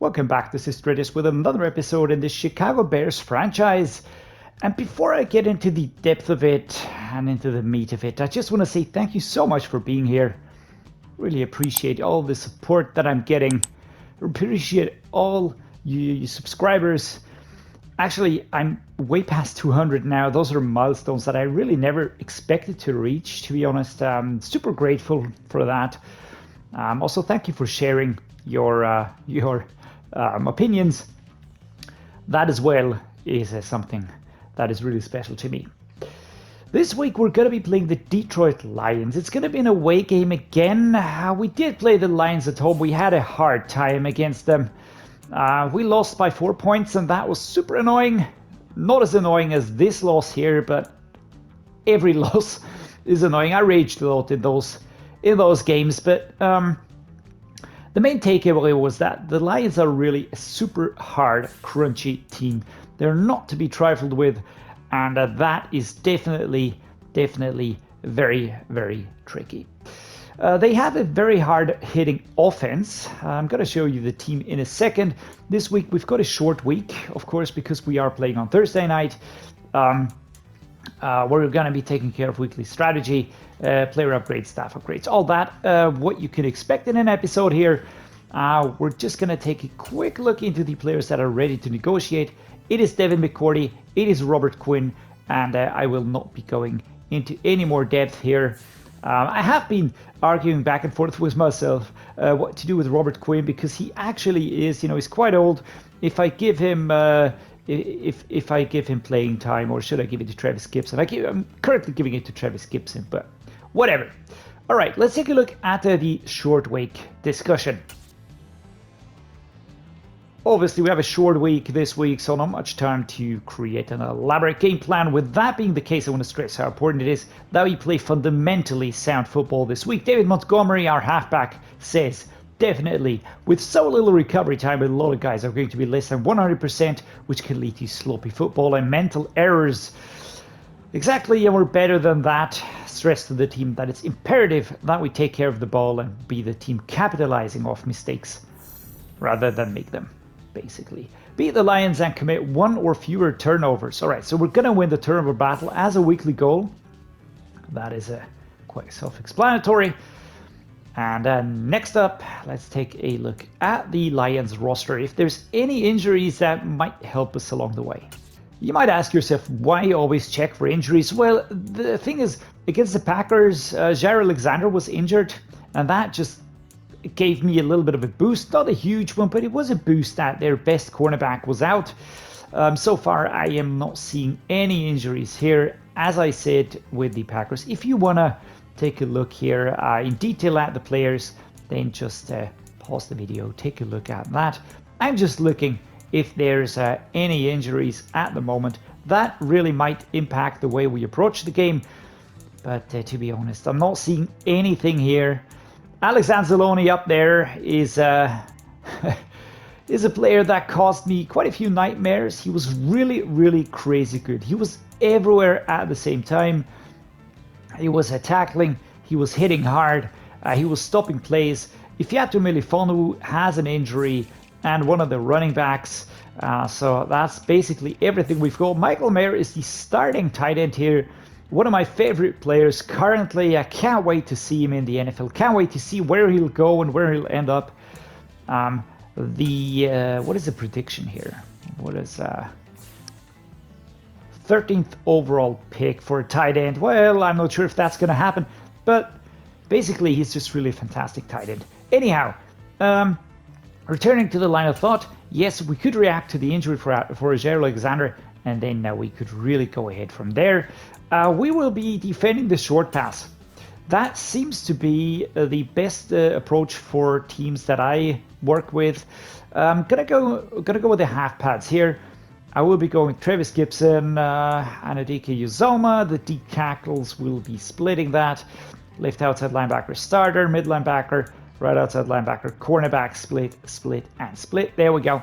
Welcome back, this is Dreddeus with another episode in the Chicago Bears franchise. And before I get into the depth of it and into the meat of it, I just want to say thank you so much for being here. Really appreciate all the support that I'm getting. Appreciate all you subscribers. Actually, I'm way past 200 now. Those are milestones that I really never expected to reach, to be honest. I'm super grateful for that. Also, thank you for sharing your opinions. That as well is something that is really special to me. This week we're going to be playing the Detroit Lions. It's going to be an away game again. We did play the Lions at home. We had a hard time against them. We lost by 4 points and that was super annoying. Not as annoying as this loss here, but every loss is annoying. I raged a lot in those games, but the main takeaway was that the Lions are really a super hard, crunchy team. They're not to be trifled with, and that is definitely very, very tricky. They have a very hard-hitting offense. I'm going to show you the team in a second. This week we've got a short week, of course, because we are playing on Thursday night. We're going to be taking care of weekly strategy, player upgrades, staff upgrades, all that, what you can expect in an episode here. We're just going to take a quick look into the players that are ready to negotiate. It is Devin McCourty, it is Robert Quinn, and I will not be going into any more depth here. I have been arguing back and forth with myself what to do with Robert Quinn, because he actually is, he's quite old. If I give him if I give him playing time, or should I give it to Travis Gibson? I'm currently giving it to Travis Gibson, but whatever. All right, let's take a look at the short week discussion. Obviously, we have a short week this week, so not much time to create an elaborate game plan. With that being the case, I want to stress how important it is that we play fundamentally sound football this week. David Montgomery, our halfback, says, definitely, with so little recovery time, a lot of guys are going to be less than 100%, which can lead to sloppy football and mental errors. Exactly, and we're better than that. Stress to the team that it's imperative that we take care of the ball and be the team capitalizing off mistakes rather than make them, basically. Beat the Lions and commit one or fewer turnovers. All right, so we're going to win the turnover battle as a weekly goal. That is quite self-explanatory. And next up, let's take a look at the Lions roster. If there's any injuries that might help us along the way. You might ask yourself, why always check for injuries? Well, the thing is, against the Packers, Jair Alexander was injured, and that just gave me a little bit of a boost. Not a huge one, but it was a boost that their best cornerback was out. So far, I am not seeing any injuries here, as I said, with the Packers. If you want to take a look here in detail at the players, then just pause the video, take a look at that. I'm just looking if there's any injuries at the moment. That really might impact the way we approach the game, but to be honest, I'm not seeing anything here. Alex Anzalone up there is is a player that caused me quite a few nightmares. He was really crazy good. He was everywhere at the same time. He was tackling, he was hitting hard, he was stopping plays. Ifeatu Melifonwu has an injury, and one of the running backs. So that's basically everything we've got. Michael Mayer is the starting tight end here. One of my favorite players currently. I can't wait to see him in the NFL. Can't wait to see where he'll go and where he'll end up. What is the prediction here? What is 13th overall pick for a tight end? Well, I'm not sure if that's going to happen, but basically he's just really a fantastic tight end. Anyhow, returning to the line of thought, yes, we could react to the injury for Jair Alexander, and then we could really go ahead from there. We will be defending the short pass. That seems to be the best approach for teams that I work with. I'm gonna go with the half pads here. I will be going with Travis Gibson, Anadike Uzoma. The D tackles will be splitting that. Left outside linebacker starter, mid linebacker, right outside linebacker, cornerback, split, and split. There we go.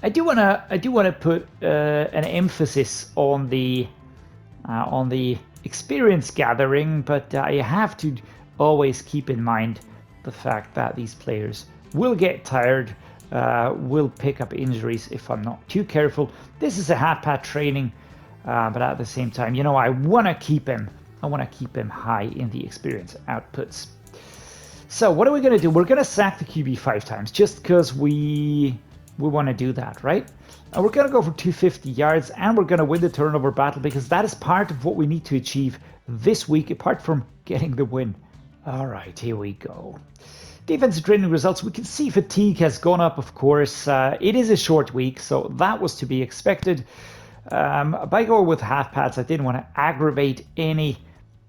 I do wanna put an emphasis on the experience gathering, but I have to always keep in mind the fact that these players will get tired. will pick up injuries if I'm not too careful. This is a half-pad training, but at the same time, you know, I want to keep him. I want to keep him high in the experience outputs. So what are we going to do? We're going to sack the QB 5 times just because we want to do that, right? And we're going to go for 250 yards, and we're going to win the turnover battle because that is part of what we need to achieve this week, apart from getting the win. All right, here we go. Defensive training results. We can see fatigue has gone up, of course. It is a short week, so that was to be expected. By going with half pads, I didn't want to aggravate any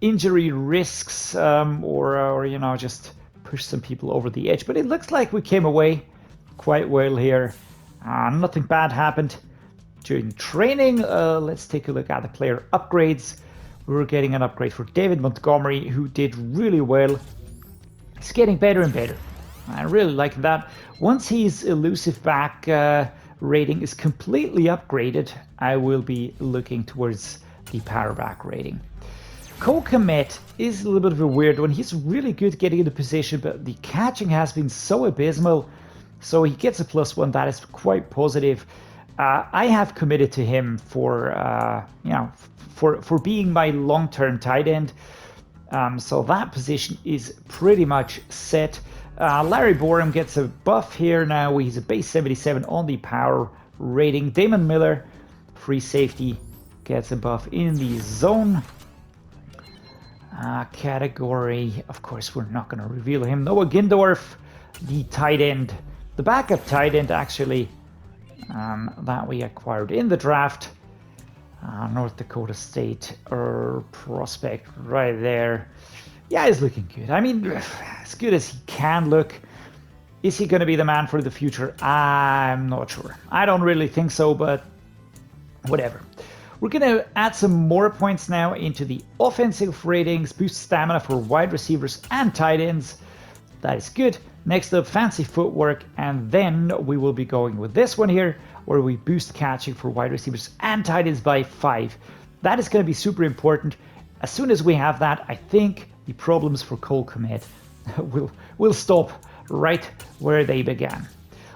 injury risks or you know, just push some people over the edge. But it looks like we came away quite well here. Nothing bad happened during training. Let's take a look at the player upgrades. We were getting an upgrade for David Montgomery, who did really well. He's getting better and better. I really like that. Once his elusive back rating is completely upgraded, I will be looking towards the power back rating. Kmet is a little bit of a weird one. He's really good getting into position, but the catching has been so abysmal. So he gets a +1. That is quite positive. I have committed to him for you know, for being my long-term tight end. So that position is pretty much set. Larry Borum gets a buff here now. He's a base 77 on the power rating. Damon Miller, free safety, gets a buff in the zone category. Of course, we're not going to reveal him. Noah Gindorf, the tight end, the backup tight end actually, that we acquired in the draft. North Dakota State prospect right there. Yeah, he's looking good. I mean, as good as he can look. Is he going to be the man for the future? I'm not sure. I don't really think so, but whatever. We're going to add some more points now into the offensive ratings, boost stamina for wide receivers and tight ends. That is good. Next up, fancy footwork, and then we will be going with this one here, where we boost catching for wide receivers and tight ends by 5. That is going to be super important. As soon as we have that, I think the problems for Kmet will stop right where they began.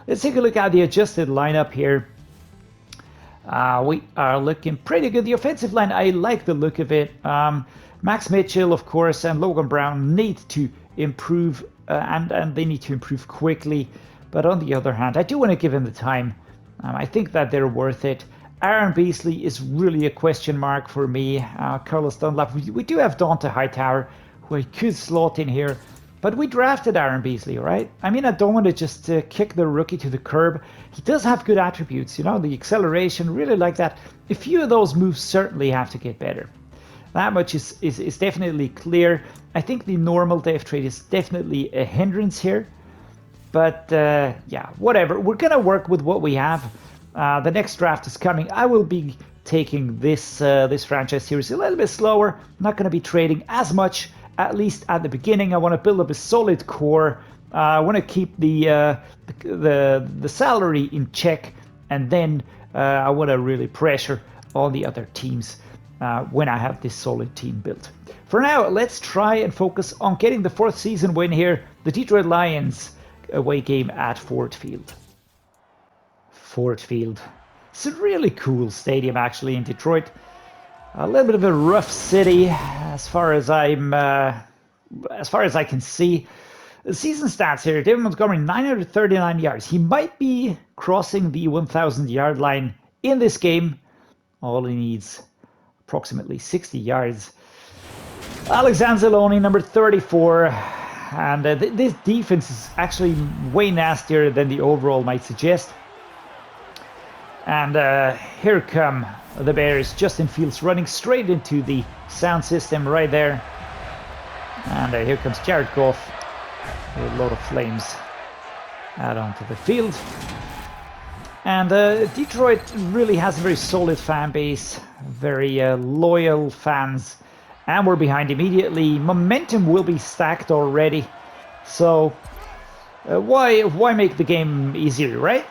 Let's take a look at the adjusted lineup here. We are looking pretty good. The offensive line, I like the look of it. Max Mitchell, of course, and Logan Brown need to improve, and they need to improve quickly. But on the other hand, I do want to give them the time. I think that they're worth it. Aaron Beasley is really a question mark for me. Carlos Dunlap. We do have Dante Hightower, who I could slot in here. But we drafted Aaron Beasley, right? I mean, I don't want to just kick the rookie to the curb. He does have good attributes, you know, the acceleration, really like that. A few of those moves certainly have to get better. That much is definitely clear. I think the normal depth trade is definitely a hindrance here. But yeah, whatever. We're going to work with what we have. The next draft is coming. I will be taking this franchise series a little bit slower. I'm not going to be trading as much, at least at the beginning. I want to build up a solid core. I want to keep the salary in check, and then I want to really pressure all the other teams when I have this solid team built. For now, let's try and focus on getting the 4th season win here. The Detroit Lions away game at Ford Field. Ford Field. It's a really cool stadium actually in Detroit. A little bit of a rough city as far as I can see. The season stats here: David Montgomery 939 yards. He might be crossing the 1,000 yard line in this game. All he needs approximately 60 yards. Alex Anzalone, number 34. And this defense is actually way nastier than the overall might suggest. And here come the Bears. Justin Fields running straight into the sound system right there. And here comes Jared Goff with a load of flames out onto the field. And Detroit really has a very solid fan base, very loyal fans. And we're behind immediately. Momentum will be stacked already. So why make the game easier, right?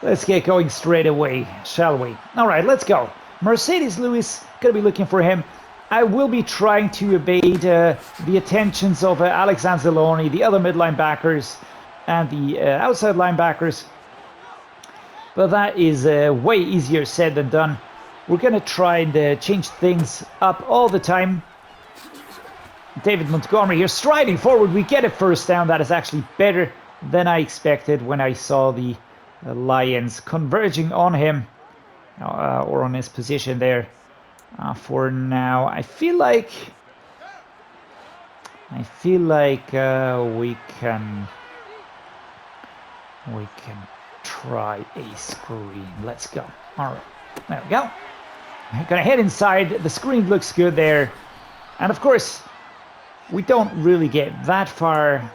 Let's get going straight away, shall we? All right, let's go. Mercedes Lewis, gonna be looking for him. I will be trying to evade the attentions of Alex Anzalone, the other midline backers. and the outside linebackers. But that is way easier said than done. We're going to try and change things up all the time. David Montgomery here striding forward. We get a first down. That is actually better than I expected when I saw the Lions converging on him or on his position there. For now, I feel like we can try a screen. Let's go. All right, there we go. I'm gonna head inside. The screen looks good there, and of course, we don't really get that far.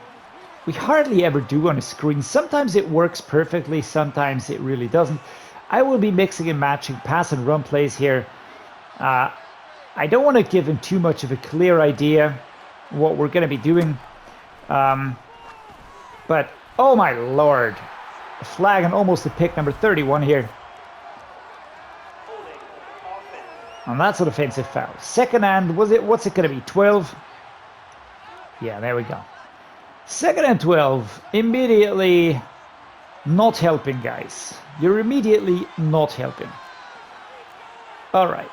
We hardly ever do on a screen. Sometimes it works perfectly, sometimes it really doesn't. I will be mixing and matching pass and run plays here. I don't want to give him too much of a clear idea what we're going to be doing. But, oh my lord. A flag and almost a pick, number 31 here. And that's an offensive foul. Second and, what's it going to be, 12? Yeah, there we go. Second and 12. Immediately not helping, guys. You're immediately not helping. All right.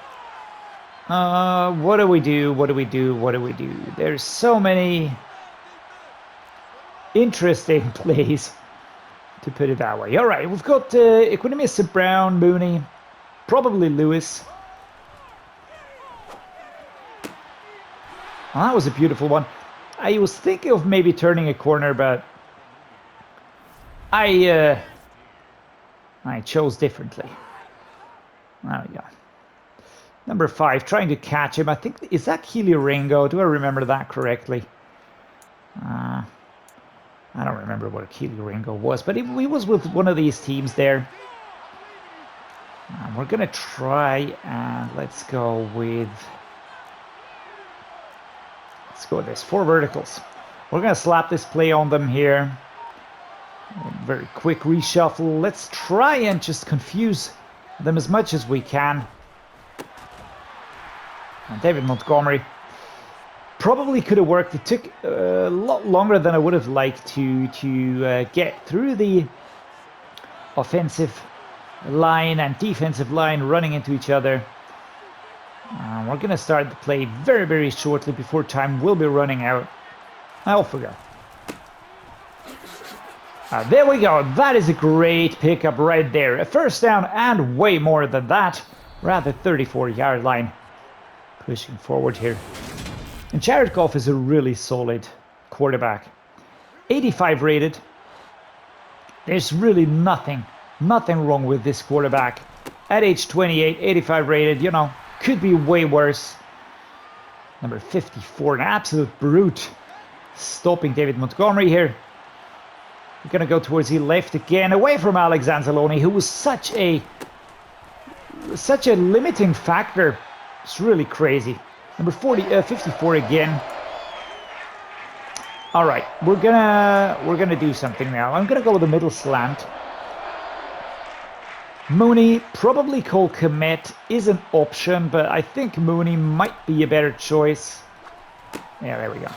What do we do? There's so many interesting plays, to put it that way. All right, we've got Equanimeous St.Brown, Mooney, probably Lewis. Well, that was a beautiful one. I was thinking of maybe turning a corner, but I chose differently. There we go. Number 5, trying to catch him. I think, is that Keely Ringo? Do I remember that correctly? I don't remember what a Keely Ringo was, but he was with one of these teams there. We're going to try and let's go with this. 4 verticals. We're going to slap this play on them here. Very quick reshuffle. Let's try and just confuse them as much as we can. And David Montgomery probably could have worked. It took a lot longer than I would have liked to get through the offensive line and defensive line running into each other. We're going to start the play very, very shortly before time will be running out. I'll forget. There we go. That is a great pickup right there. A first down and way more than that. We're at the 34-yard line. Pushing forward here. And Jared Goff is a really solid quarterback. 85 rated. There's really nothing wrong with this quarterback. At age 28, 85 rated, you know, could be way worse. Number 54, an absolute brute. Stopping David Montgomery here. We're going to go towards the left again, away from Alex Anzalone, who was such a limiting factor. It's really crazy. Number 54 again. All right, we're gonna do something now. I'm gonna go with the middle slant. Mooney, probably Cole Kmet is an option, but I think Mooney might be a better choice. Yeah, there we go.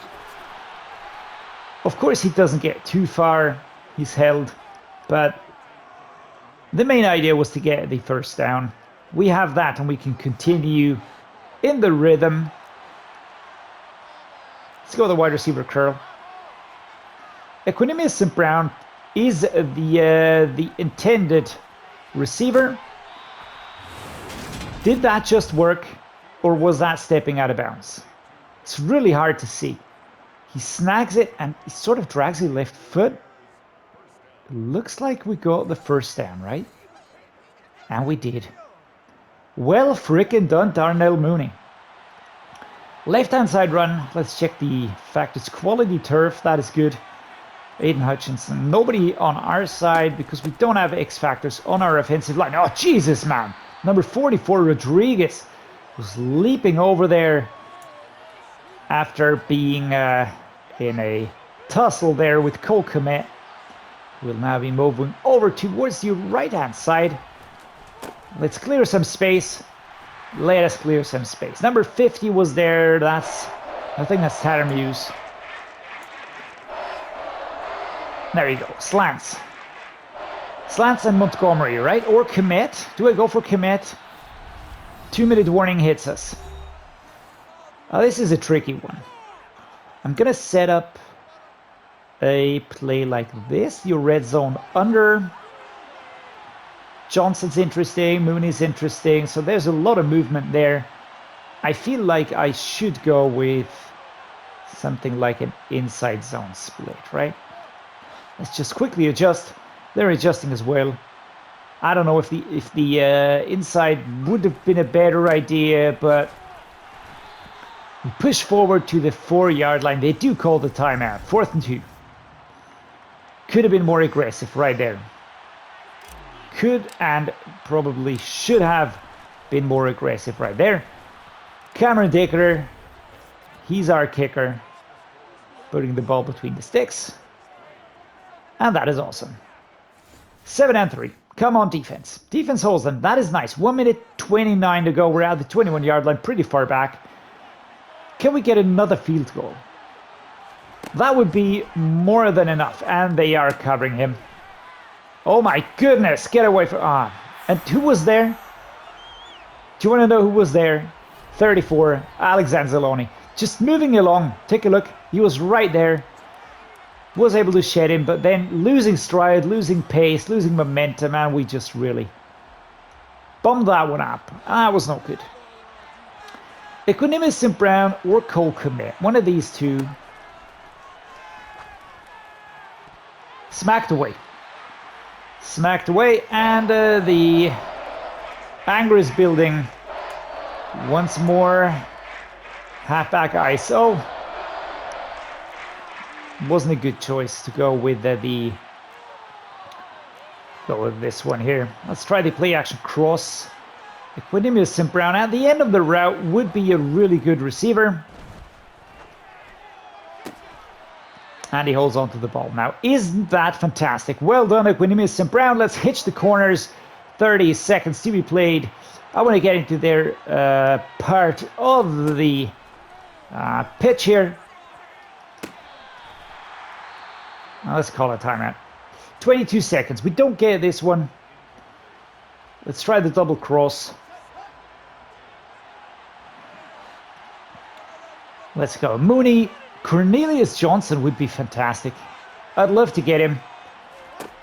Of course, he doesn't get too far. He's held, but the main idea was to get the first down. We have that, and we can continue in the rhythm. Let's go with the wide receiver curl. Equanimeous St.Brown is the intended receiver. Did that just work, or was that stepping out of bounds? It's really hard to see. He snags it and he sort of drags the left foot. Looks like we got the first down, right? And we did. Well frickin' done, Darnell Mooney. Left-hand side run. Let's check the fact it's quality turf. That is good. AIDAN Hutchinson. Nobody on our side because we don't have X-factors on our offensive line. Oh, Jesus, man. Number 44, Rodriguez, was leaping over there after being in a tussle there with Cole Kmet. We'll now be moving over towards the right-hand side. Let's clear some space. Let us clear some space. Number 50 was there. I think that's Tatter Muse. There you go. Slants. Slants and Montgomery, right? Or Kmet. Do I go for Kmet? 2-minute warning hits us. This is a tricky one. I'm going to set up a play like this. Your red zone under. Johnson's interesting. Mooney's interesting. So there's a lot of movement there. I feel like I should go with something like an inside zone split, right? Let's just quickly adjust. They're adjusting as well. I don't know if the inside would have been a better idea, but we push forward to the 4-yard line. They do call the timeout. 4th and 2. Could have been more aggressive right there. Could and probably should have been more aggressive right there. Cameron Dicker, he's our kicker, putting the ball between the sticks. And that is awesome. 7 and 3. Come on, defense. Defense holds them. That is nice. 1 minute 29 to go. We're at the 21-yard line, pretty far back. Can we get another field goal? That would be more than enough. And they are covering him. Oh my goodness. Get away from... And who was there? Do you want to know who was there? 34, Alex Anzalone. Just moving along. Take a look. He was right there. Was able to shed him, but then losing stride, losing pace, losing momentum, and we just really bummed that one up. That was not good. Equanimeous St.Brown or Kmet. One of these two. Smacked away. Smacked away, and the anger is building. Once more. Halfback ISO. Wasn't a good choice to go with go with this one here. Let's try the play action cross. Equanimeous St.Brown at the end of the route would be a really good receiver. And he holds on to the ball. Now, isn't that fantastic? Well done, Equanimeous St.Brown. Let's hitch the corners. 30 seconds to be played. I want to get into their part of the pitch here. Let's call it timeout. 22 seconds. We don't get this one. Let's try the double cross. Let's go. Mooney. Cornelius Johnson would be fantastic. I'd love to get him.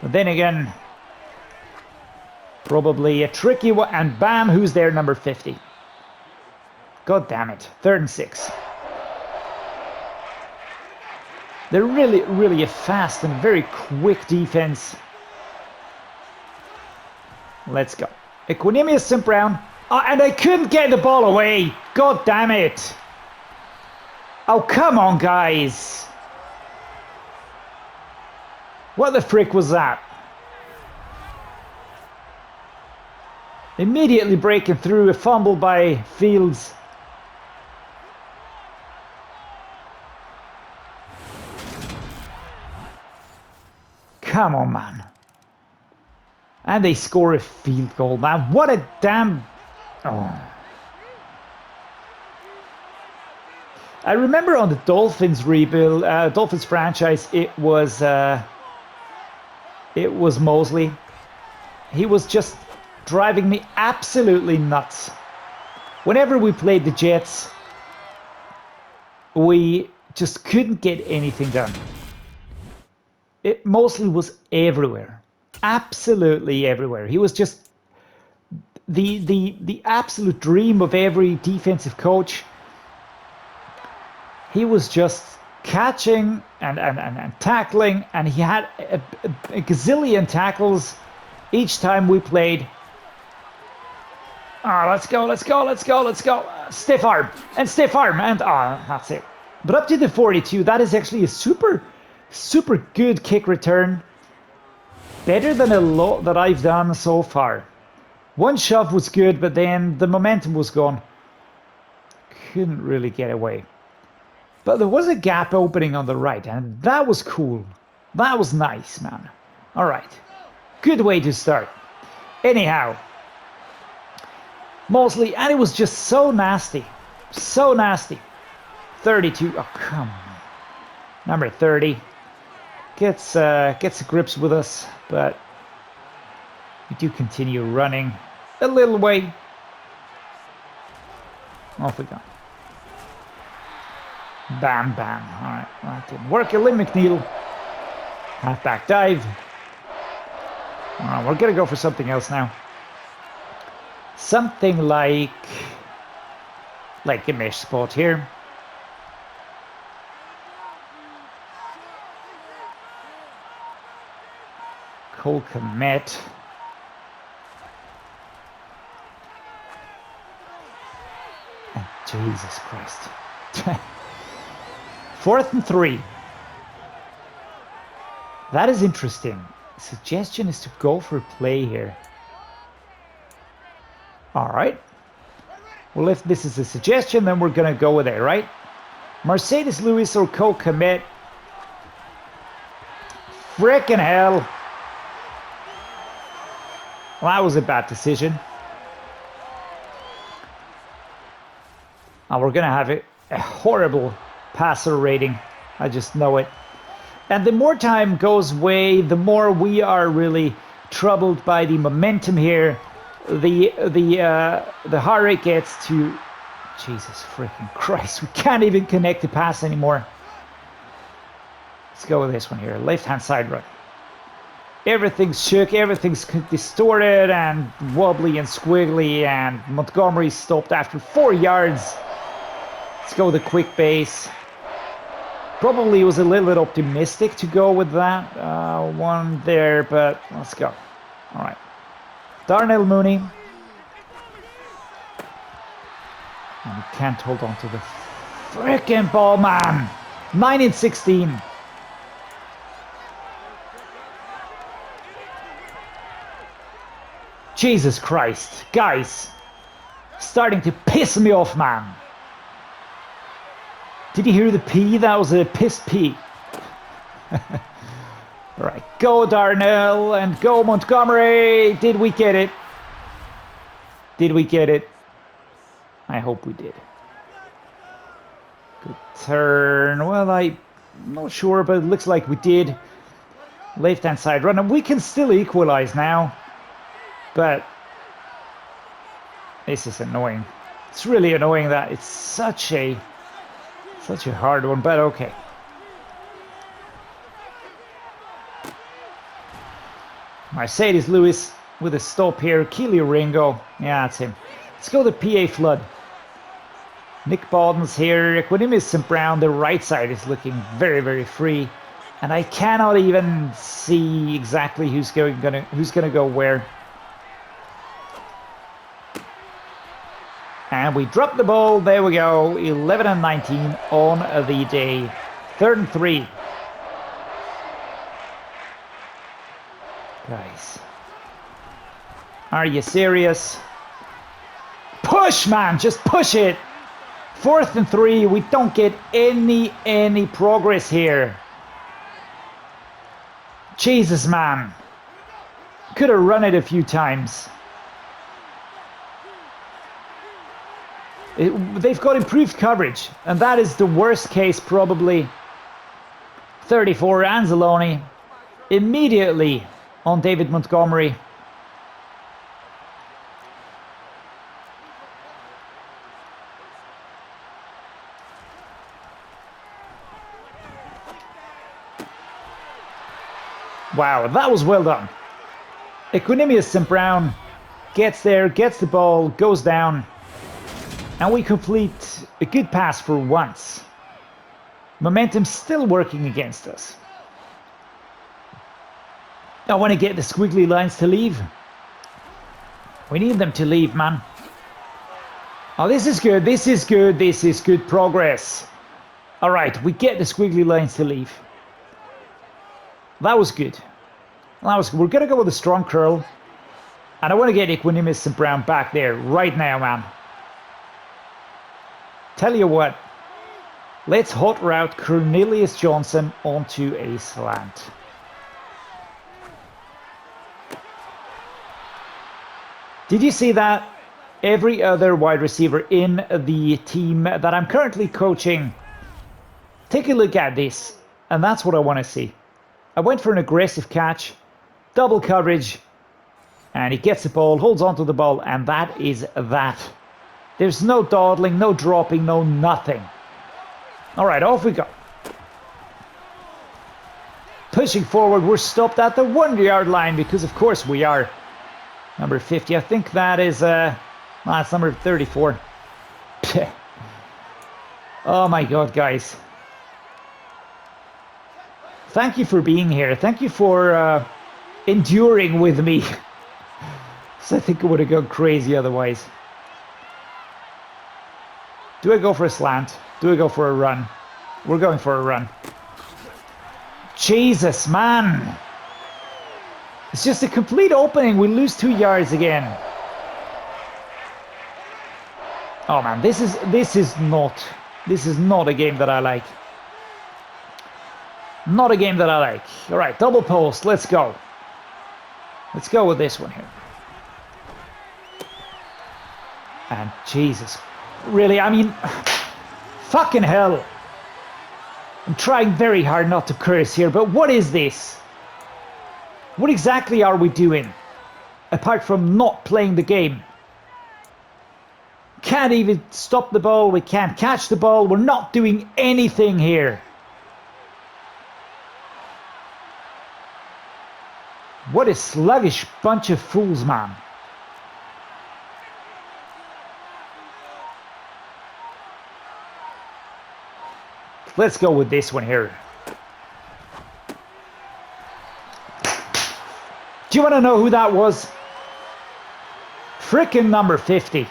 But then again, probably a tricky one. And bam, who's there? Number 50. God damn it. 3rd and 6. They're really a fast and very quick defense. Let's go. Equanimeous St.Brown. Oh, and I couldn't get the ball away. God damn it. Oh, come on, guys. What the frick was that? Immediately breaking through, a fumble by Fields. Come on, man. And they score a field goal, man. What a damn... Oh. I remember on the Dolphins rebuild, Dolphins franchise, it was Mosley. He was just driving me absolutely nuts. Whenever we played the Jets, we just couldn't get anything done. It mostly was everywhere, absolutely everywhere. He was just the absolute dream of every defensive coach. He was just catching and tackling, and he had a gazillion tackles each time we played. Oh, let's go, let's go, let's go, let's go. Stiff arm, and that's it. But up to the 42, that is actually a super good kick return. Better than a lot that I've done so far. One shove was good, but then the momentum was gone. Couldn't really get away. But there was a gap opening on the right, and that was cool. That was nice, man. All right. Good way to start. Anyhow. Mosley, and it was just so nasty. So nasty. 32. Oh, come on. Number 30. gets to grips with us, but we do continue running a little way. Off we go. Bam, bam. All right, that didn't work. Lynn McNeil. Halfback dive. All right, we're going to go for something else now. Something like a mesh spot here. Kmet. Oh, Jesus Christ. 4th and 3. That is interesting. Suggestion is to go for a play here. All right. Well, if this is a suggestion, then we're going to go with it, right? Mercedes Lewis or Kmet. Frickin' hell. Well, that was a bad decision. And we're going to have a horrible passer rating. I just know it. And the more time goes away, the more we are really troubled by the momentum here. The harder it gets to... Jesus freaking Christ. We can't even connect the pass anymore. Let's go with this one here. Left-hand side run. Everything's shook, everything's distorted and wobbly and squiggly, and Montgomery stopped after 4 yards. Let's go with a quick base. Probably was a little bit optimistic to go with that one there, but let's go. All right. Darnell Mooney. And we can't hold on to the frickin' ball, man. 9 and 16. Jesus Christ, guys, starting to piss me off, man. Did you hear the P? That was a piss P. Right, go Darnell and go Montgomery. Did we get it? Did we get it? I hope we did. Good turn. Well, I'm not sure, but it looks like we did. Left-hand side run, and we can still equalize now. But this is annoying. It's really annoying that it's such a hard one, but okay. Mercedes Lewis with a stop here. Keely Ringo. Yeah, that's him. Let's go to PA Flood. Nick Bawden's here. Equanimeous St.Brown. The right side is looking very, very free. And I cannot even see exactly who's gonna go where. And we drop the ball. There we go. 11 and 19 on the day. 3rd and 3. Guys, are you serious? Push, man. Just push it. 4th and 3. We don't get any progress here. Jesus, man. Could have run it a few times. They've got improved coverage, and that is the worst case probably. 34, Anzalone immediately on David Montgomery. Wow, that was well done. Equanimeous St.Brown gets there, gets the ball, goes down. And we complete a good pass for once. Momentum still working against us. I want to get the squiggly lines to leave. We need them to leave, man. Oh, this is good. This is good. This is good progress. All right, we get the squiggly lines to leave. That was good. We're going to go with a strong curl. And I want to get Equanimeous St.Brown back there right now, man. Tell you what, let's hot route Jaylon Johnson onto a slant. Did you see that? Every other wide receiver in the team that I'm currently coaching, take a look at this, and that's what I want to see. I went for an aggressive catch, double coverage, and he gets the ball, holds onto the ball, and that is that. There's no dawdling, no dropping, no nothing. All right, off we go. Pushing forward, we're stopped at the 1 yard line because, of course, we are. Number 50, I think that is, that's number 34. Oh my God, guys. Thank you for being here. Thank you for enduring with me. So I think it would have gone crazy otherwise. Do I go for a slant? Do I go for a run? We're going for a run. Jesus, man. It's just a complete opening. We lose 2 yards again. Oh man, this is not a game that I like. Not a game that I like. All right, double post. Let's go. Let's go with this one here. And Jesus, really, I mean, fucking hell. I'm trying very hard not to curse here, but what is this? What exactly are we doing? Apart from not playing the game. Can't even stop the ball. We can't catch the ball. We're not doing anything here. What a sluggish bunch of fools, man. Let's go with this one here. Do you want to know who that was? Frickin' number 50.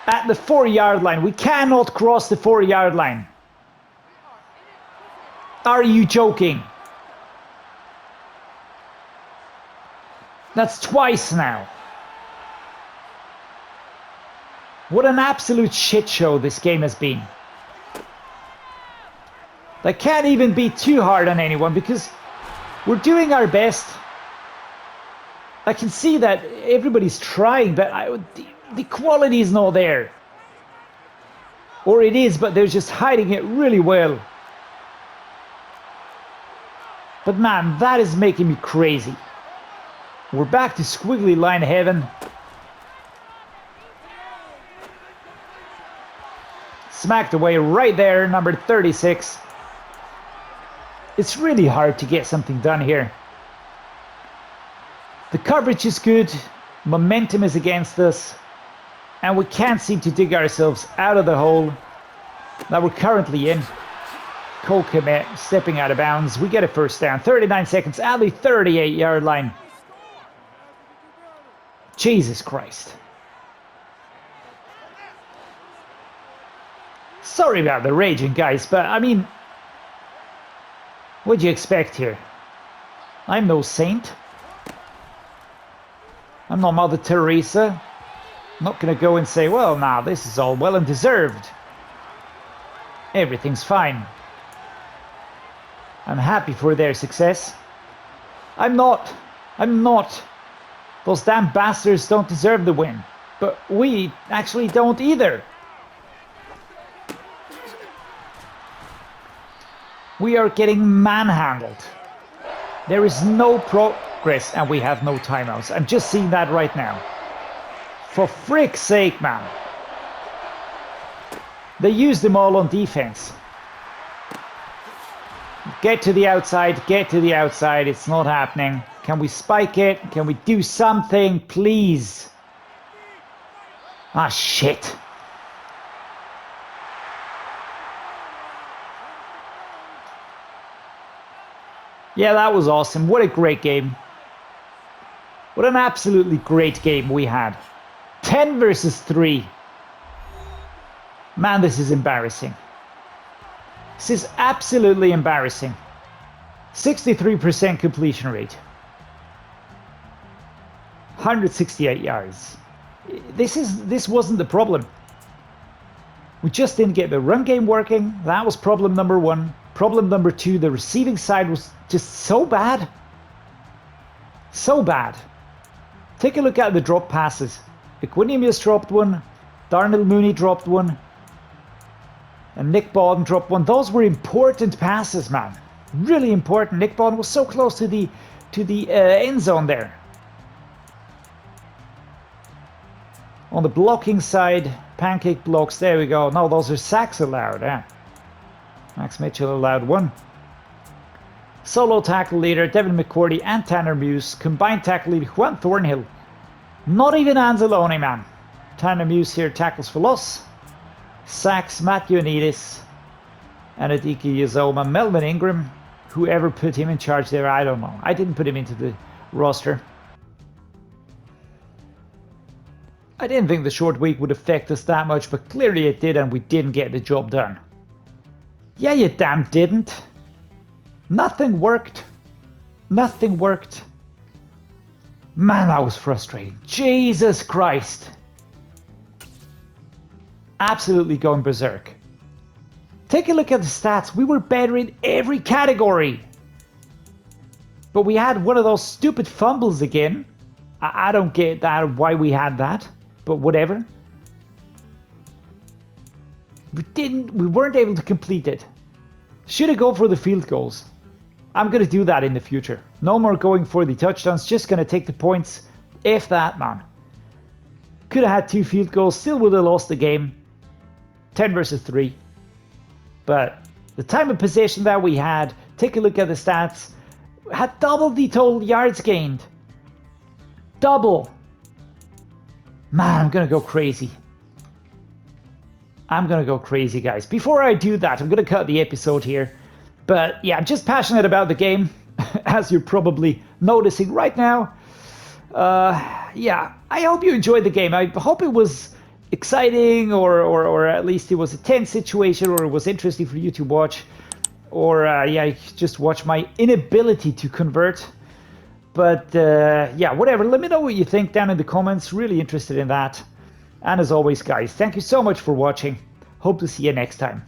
At the 4 yard line. We cannot cross the 4 yard line. Are you joking? That's twice now. What an absolute shit show this game has been. I can't even be too hard on anyone because we're doing our best. I can see that everybody's trying, but the quality is not there. Or it is, but they're just hiding it really well. But man, that is making me crazy. We're back to squiggly line heaven. Smacked away right there, number 36. It's really hard to get something done here. The coverage is good, momentum is against us, and we can't seem to dig ourselves out of the hole that we're currently in. Kmet stepping out of bounds. We get a first down. 39 seconds at the 38 yard line. Jesus Christ. Sorry about the raging, guys, but I mean, what'd you expect here? I'm no saint. I'm not Mother Teresa. I'm not going to go and say, well, nah, this is all well and deserved. Everything's fine. I'm happy for their success. I'm not. Those damn bastards don't deserve the win. But we actually don't either. We are getting manhandled. There is no progress and we have no timeouts. I'm just seeing that right now. For frick's sake, man. They use them all on defense. Get to the outside, get to the outside. It's not happening. Can we spike it? Can we do something, please? Ah, shit. Yeah, that was awesome. What a great game. What an absolutely great game we had. 10 versus 3. Man, this is embarrassing. This is absolutely embarrassing. 63% completion rate. 168 yards. This wasn't the problem. We just didn't get the run game working. That was problem number 1. Problem number 2, the receiving side was just so bad. So bad. Take a look at the drop passes. Equanimeous dropped one. Darnell Mooney dropped one. And Nick Bawden dropped one. Those were important passes, man. Really important. Nick Bond was so close to the end zone there. On the blocking side, pancake blocks, there we go. No, those are sacks allowed. Max Mitchell allowed 1. Solo tackle leader, Devin McCourty and Tanner Muse. Combined tackle leader, Juan Thornhill. Not even Anzalone, man. Tanner Muse here tackles for loss. Sacks, Matt Ioannidis. And Adiki Yazoma. Melvin Ingram. Whoever put him in charge there, I don't know. I didn't put him into the roster. I didn't think the short week would affect us that much, but clearly it did, and we didn't get the job done. Yeah, you damn didn't. Nothing worked. Nothing worked. Man, that was frustrating. Jesus Christ. Absolutely going berserk. Take a look at the stats. We were better in every category. But we had one of those stupid fumbles again. I don't get that, why we had that. But whatever. We weren't able to complete it. Should have gone for the field goals. I'm going to do that in the future. No more going for the touchdowns. Just going to take the points. If that, man. Could have had 2 field goals. Still would have lost the game. 10 versus 3. But the time of possession that we had. Take a look at the stats. Had double the total yards gained. Double. Man, I'm going to go crazy. I'm going to go crazy, guys. Before I do that, I'm going to cut the episode here. But yeah, I'm just passionate about the game, as you're probably noticing right now. Yeah, I hope you enjoyed the game. I hope it was exciting, or at least it was a tense situation, or it was interesting for you to watch. Or yeah, just watch my inability to convert. But yeah, whatever. Let me know what you think down in the comments. Really interested in that. And as always, guys, thank you so much for watching. Hope to see you next time.